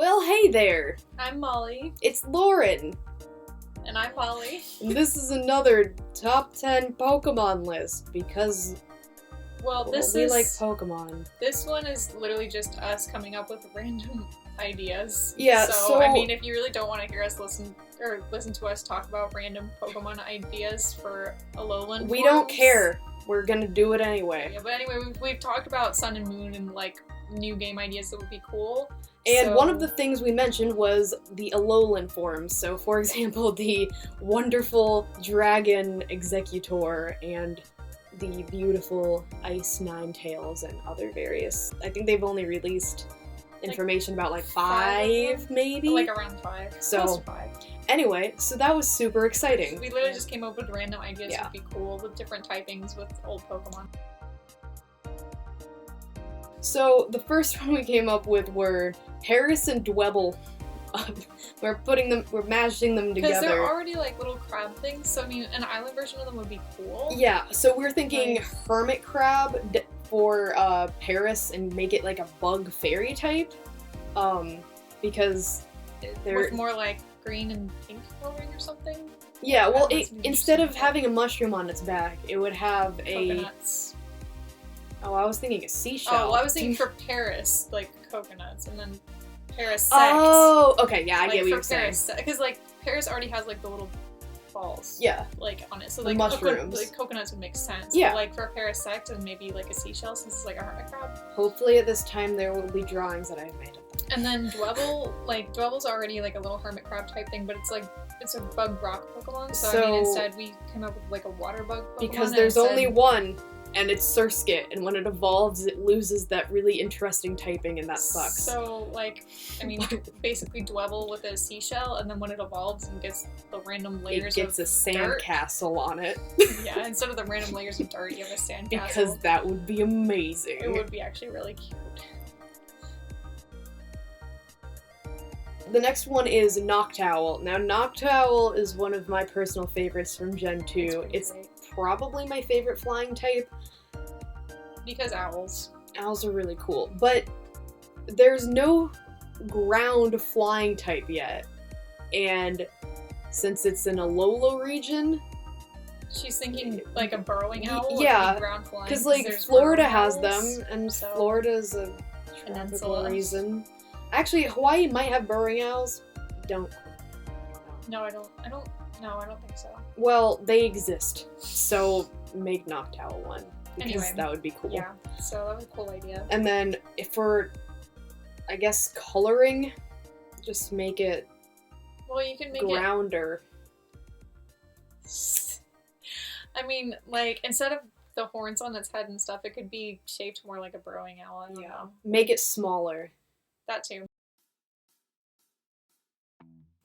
Well, hey there! I'm Molly. It's Lauren! And I'm Molly. And this is another top 10 Pokemon list, because we like Pokemon. This one is literally just us coming up with random ideas. Yeah, so I mean, if you really don't want to hear us listen to us talk about random Pokemon ideas for Alolan We forms, don't care. We're gonna do it anyway. Yeah, but anyway, we've talked about Sun and Moon and like new game ideas that would be cool. And one of the things we mentioned was the Alolan forms. So, for example, the wonderful Dragon Executor and the beautiful Ice Ninetales and other various. I think they've only released information about like five maybe? Like around 5. So, close to 5. Anyway, so that was super exciting. We literally just came up with random ideas that would be cool with different typings with old Pokemon. So the first one we came up with were Paris and Dwebble. We're mashing them together. Because they're already like little crab things, so I mean, an island version of them would be cool. Yeah, so we're thinking Hermit Crab for Paris and make it like a bug fairy type. Because they're with more like green and pink coloring or something. Yeah, well, instead of having a mushroom on its back, it would have coconuts. Oh, I was thinking a seashell. Oh, well, I was thinking for Paris, like coconuts, and then Paris sex. Oh, okay, yeah, I get what you're saying. Because like Paris already has like the little balls. Yeah. Like on it, so the like mushrooms. Coconuts would make sense. Yeah. But, like for Paris sex and maybe like a seashell since it's like a hermit crab. Hopefully at this time there will be drawings that I've made of them. And then Dwebble, like Dwebble's already like a little hermit crab type thing, but it's like it's a bug rock Pokemon. So I mean, instead we came up with like a water bug Pokemon. Because there's only one. And it's Surskit, and when it evolves, it loses that really interesting typing, and that sucks. So, like, I mean, basically Dwebble with a seashell, and then when it evolves and gets the random layers of it gets a sandcastle on it. Yeah, instead of the random layers of dirt, you have a sandcastle. Because that would be amazing. It would be actually really cute. The next one is Noctowl. Now, Noctowl is one of my personal favorites from Gen 2. It's probably my favorite flying type. Because owls. Owls are really cool. But there's no ground flying type yet. And since it's in a Alola region... She's thinking like a burrowing owl? Yeah, ground flying. because like Florida has them, and Florida's a tropical region. Actually, Hawaii might have burrowing owls. No, I don't think so. Well, they exist. So make Noctowl one. Because anyway, that would be cool. Yeah, so that was a cool idea. And then for, I guess, coloring, just make it you can make grounder. I mean, like, instead of the horns on its head and stuff, it could be shaped more like a burrowing owl. I don't know. Make it smaller. That too.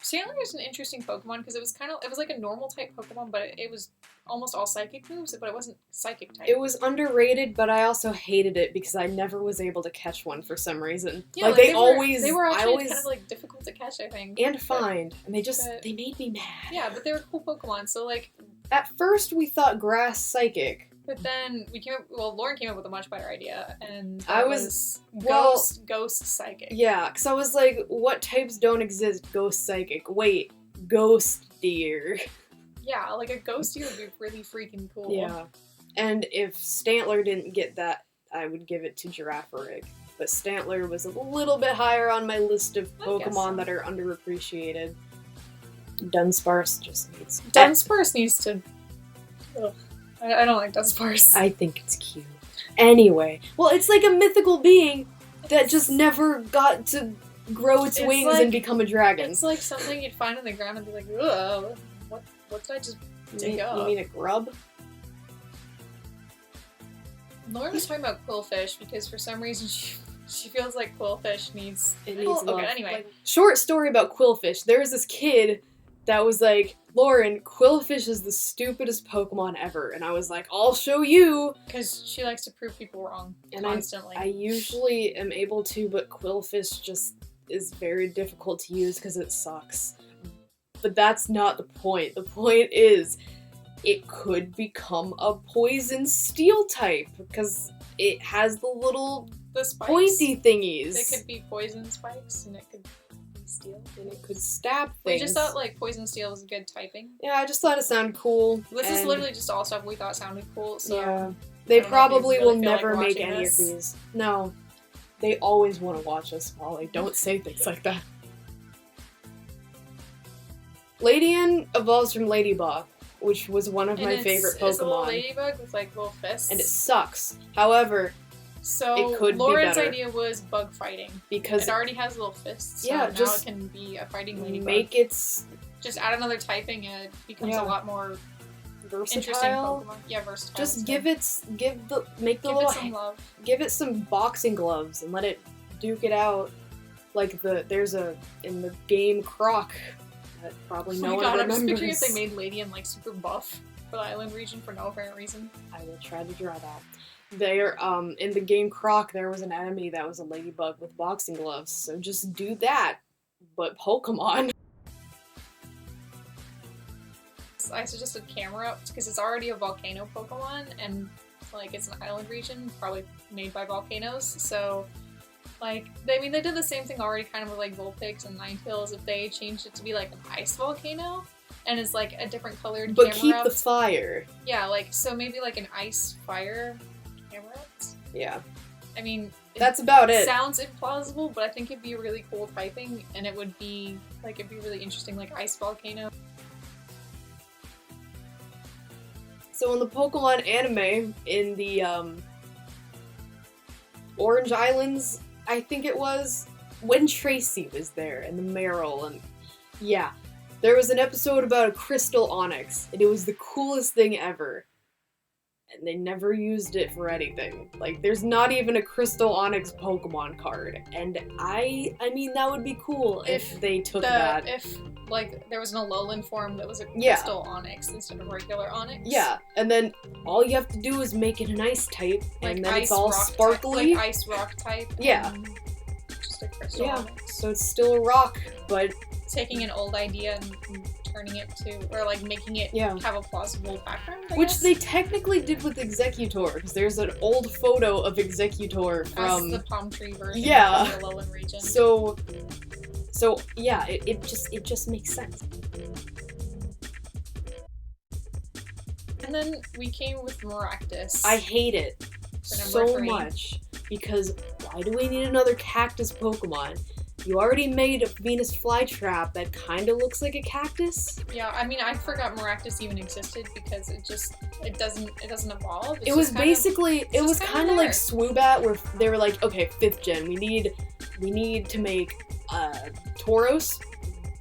Stantler is an interesting Pokemon because it was like a normal type Pokemon, but it was almost all psychic moves, but it wasn't psychic type. It was underrated, but I also hated it because I never was able to catch one for some reason. Yeah, like they were actually kind of like difficult to catch, I think. And find. And they made me mad. Yeah, but they were cool Pokemon, so like... At first we thought grass psychic. But then Lauren came up with a much better idea, and I was ghost psychic. Yeah, because I was like, what types don't exist? Ghost psychic. Wait, ghost deer. Yeah, like a ghost deer would be really freaking cool. Yeah, and if Stantler didn't get that, I would give it to Girafarig. But Stantler was a little bit higher on my list of Pokemon that are underappreciated. Dunsparce just needs... Dunsparce needs to... Ugh. I don't like Dunsparce. I think it's cute. Anyway. Well, it's like a mythical being that just never got to grow its wings and become a dragon. It's like something you'd find on the ground and be like, ugh, what did I just dig up? You mean a grub? Lauren was talking about Quillfish because for some reason she feels like Quillfish needs love. Okay, anyway. Like, short story about Quillfish. There was this kid that was like, Lauren, Quillfish is the stupidest Pokemon ever. And I was like, I'll show you! Because she likes to prove people wrong constantly. I usually am able to, but Quillfish just is very difficult to use because it sucks. But that's not the point. The point is, it could become a poison steel type because it has the little the spikes. Pointy thingies. They could be poison spikes, and it could be steel. And it could stab things. We just thought, like, poison steel was good typing. Yeah, I just thought it sounded cool. This is literally just all stuff we thought sounded cool, so... Yeah. They probably really will never like make any of these. No. They always want to watch us, Molly. Don't say things like that. Ladian evolves from Ladybug, which was one of my favorite Pokemon. It's a little ladybug with, like, little fists. And it sucks. However, so it could Lauren's be better. idea was bug fighting. Because it already has little fists, so yeah, now just it can be a fighting ladybug. Make it... Just add another typing and it becomes a lot more versatile. Interesting Pokemon. Yeah, versatile. Just give it some love. Give it some boxing gloves and let it duke it out. Like in the game Croc that probably no one remembers. I'm just picturing if they made Ladian like super buff for the island region for no apparent reason. I will try to draw that. There, in the game Croc, there was an enemy that was a ladybug with boxing gloves. So just do that, but Pokemon. I suggested Camera because it's already a volcano Pokemon and like it's an island region probably made by volcanoes, so like they did the same thing already kind of with like Vulpix and Ninetales if they changed it to be like an ice volcano and it's like a different colored but Camerupt. Keep the fire. Yeah, like so maybe like an ice fire Camerupt. Yeah. I mean that's about it. Sounds implausible, but I think it'd be really cool typing and it would be like it'd be really interesting like ice volcano. So in the Pokemon anime, in the Orange Islands, I think it was, when Tracy was there, and the Marill, and yeah, there was an episode about a crystal Onyx, and it was the coolest thing ever. And they never used it for anything. Like, there's not even a crystal Onyx Pokemon card, and I mean, that would be cool if they took that. If, like, there was an Alolan form that was a crystal Onyx instead of regular Onyx. Yeah, and then all you have to do is make it an ice type, like and then it's all sparkly. Like ice rock type. Yeah. Just a crystal Onyx. So it's still a rock, but... Taking an old idea and turning it to, or like making it have a plausible background, I guess. They technically did with Executor, because there's an old photo of Executor from... As the palm tree version of the Alolan region. So yeah, it just makes sense. And then we came with Rectus. I hate it so much, because why do we need another cactus Pokemon? You already made a Venus flytrap that kind of looks like a cactus. Yeah, I mean, I forgot Rectus even existed because it doesn't evolve. It was kind of like Swoobat, where they were like, okay, 5th gen, we need to make Tauros,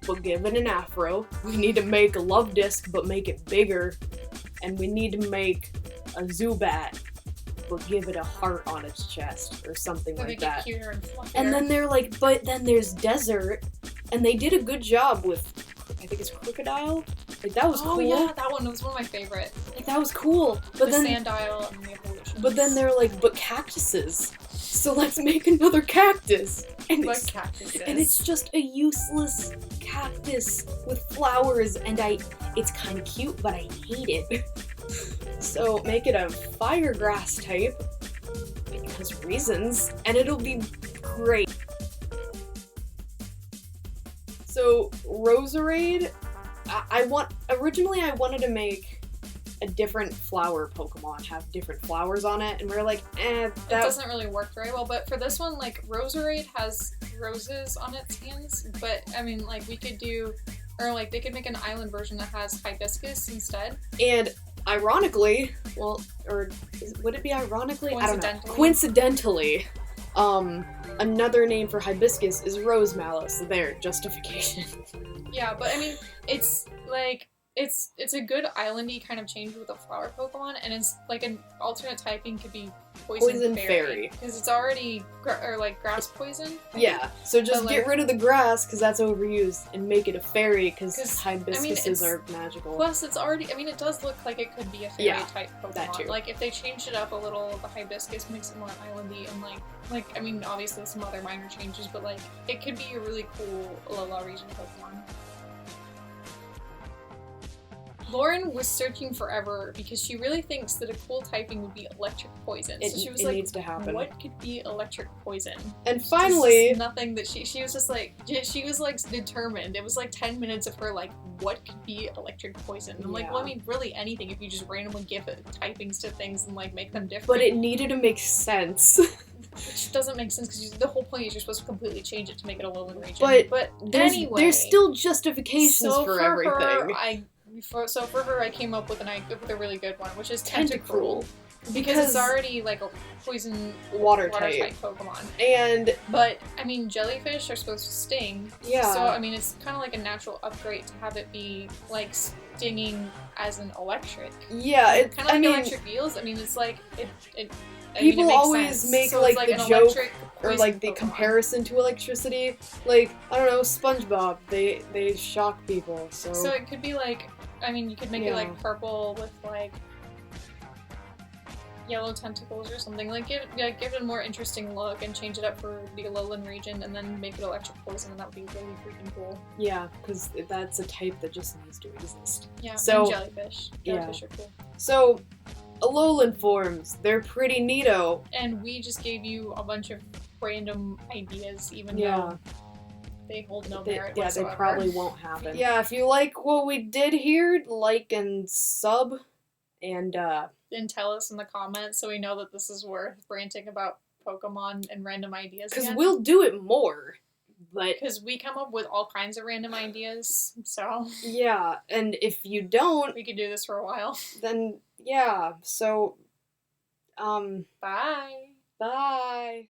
but give it an afro. We need to make a Love Disc, but make it bigger, and we need to make a Zubat, but give it a heart on its chest or something like that. Cuter and fluffier. And then they're like, but then there's Desert, and they did a good job with, I think it's Crocodile. Like that was cool. Oh yeah, that one was one of my favorite. Like that was cool. But then Sandile and the evolutions. But then they're like, but cactuses. So let's make another cactus. And it's just a useless cactus with flowers, and it's kind of cute, but I hate it. So make it a fire grass type, because reasons, and it'll be great. So Roserade, originally I wanted to make a different flower Pokemon, have different flowers on it, and we're like, that doesn't really work very well, but for this one, like, Roserade has roses on its hands, but, I mean, like, we could do, or, like, they could make an island version that has hibiscus instead. And ironically, would it be ironically? I don't know. Coincidentally, another name for hibiscus is rose mallow, so there, justification. Yeah, but I mean, it's like, it's a good islandy kind of change with a flower Pokemon, and it's like an alternate typing could be poison fairy. Because it's already, grass poison. Yeah, so just get rid of the grass, because that's overused, and make it a fairy, because hibiscuses are magical. Plus, it's already, I mean, it does look like it could be a fairy type Pokemon. That too. Like, if they changed it up a little, the hibiscus makes it more islandy, and like, I mean, obviously some other minor changes, but like, it could be a really cool Alola region Pokemon. Lauren was searching forever because she really thinks that a cool typing would be electric poison. So she was like, needs to happen. What could be electric poison? And finally, nothing that she was just like, she was like determined. It was like 10 minutes of her like, what could be electric poison? And I'm like, well, I mean, really anything if you just randomly give it typings to things and like make them different. But it needed to make sense. Which doesn't make sense because the whole point is you're supposed to completely change it to make it Alolan region. But anyway, there's still justifications for everything. So for her, I came up with a really good one, which is Tentacruel. Because it's already like a poison water type Pokemon. But I mean, jellyfish are supposed to sting. Yeah. So I mean, it's kind of like a natural upgrade to have it be like stinging as an electric. Yeah, it's kind of like electric eels. I mean, it's like it people always sense. Make so like the joke or like the Pokemon. comparison to electricity. Like, I don't know, SpongeBob, they shock people. So it could be like, I mean, you could make it like purple with like yellow tentacles or something. Like give it a more interesting look and change it up for the Alolan region, and then make it electric poison, and that would be really freaking cool. Yeah, because that's a type that just needs to exist. Yeah. So and jellyfish. Jellyfish are cool. So Alolan forms, they're pretty neato. And we just gave you a bunch of random ideas, even though they hold no merit whatsoever. They probably won't happen. Yeah, if you like what we did here, like and sub, and tell us in the comments so we know that this is worth ranting about Pokemon and random ideas. Because we'll do it more. Because we come up with all kinds of random ideas, so... Yeah, and if you don't... We could do this for a while. Then, yeah, so... Bye! Bye!